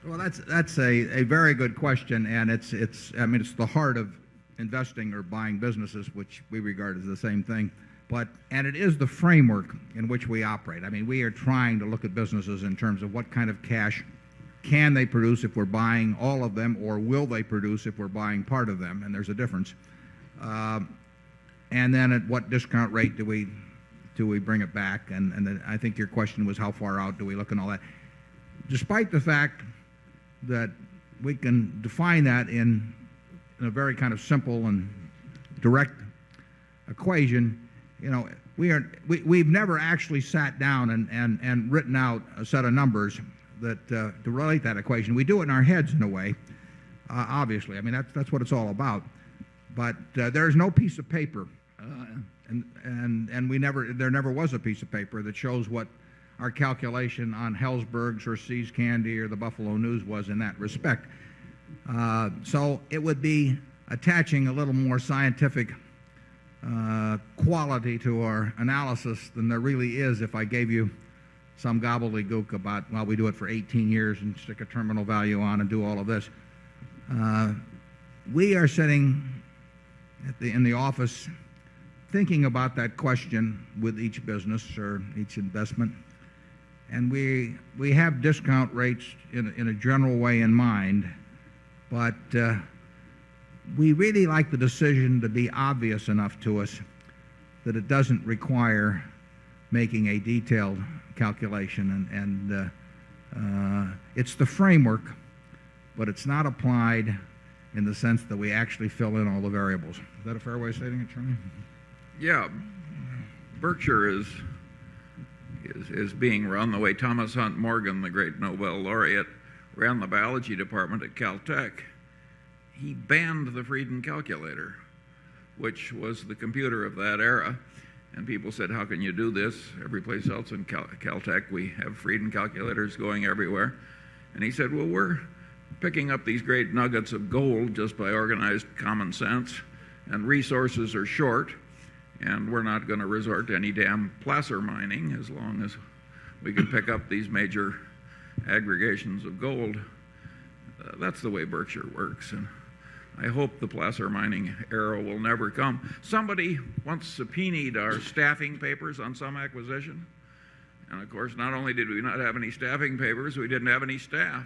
Well, that's a very good question, and I mean, it's the heart of investing or buying businesses, which we regard as the same thing. And it is the framework in which we operate. I mean, we are trying to look at businesses in terms of what kind of cash can they produce if we're buying all of them, or will they produce if we're buying part of them, and there's a difference. And then at what discount rate do we bring it back? And then I think your question was how far out do we look and all that. Despite the fact that we can define that in a very kind of simple and direct equation, we've never actually sat down and written out a set of numbers that to relate that equation. We do it in our heads in a way, obviously. I mean, that's what it's all about. But there's no piece of paper, and there never was a piece of paper that shows what our calculation on Helzberg's or See's Candy or the Buffalo News was in that respect. So it would be attaching a little more scientific quality to our analysis than there really is if I gave you some gobbledygook about, well, we do it for 18 years and stick a terminal value on and do all of this. We are sitting in the office thinking about that question with each business or each investment. And we have discount rates in a general way in mind, but we really like the decision to be obvious enough to us that it doesn't require making a detailed calculation. And it's the framework, but it's not applied in the sense that we actually fill in all the variables. Is that a fair way of stating it, Charlie? Yeah. Berkshire is being run the way Thomas Hunt Morgan, the great Nobel laureate, ran the biology department at Caltech. He banned the Frieden calculator, which was the computer of that era. And people said, how can you do this? Every place else in Caltech, we have Frieden calculators going everywhere. And he said, well, we're picking up these great nuggets of gold just by organized common sense, and resources are short, and we're not going to resort to any damn placer mining as long as we can pick up these major aggregations of gold. That's the way Berkshire works, and I hope the placer mining era will never come. Somebody once subpoenaed our staffing papers on some acquisition, and of course, not only did we not have any staffing papers, we didn't have any staff.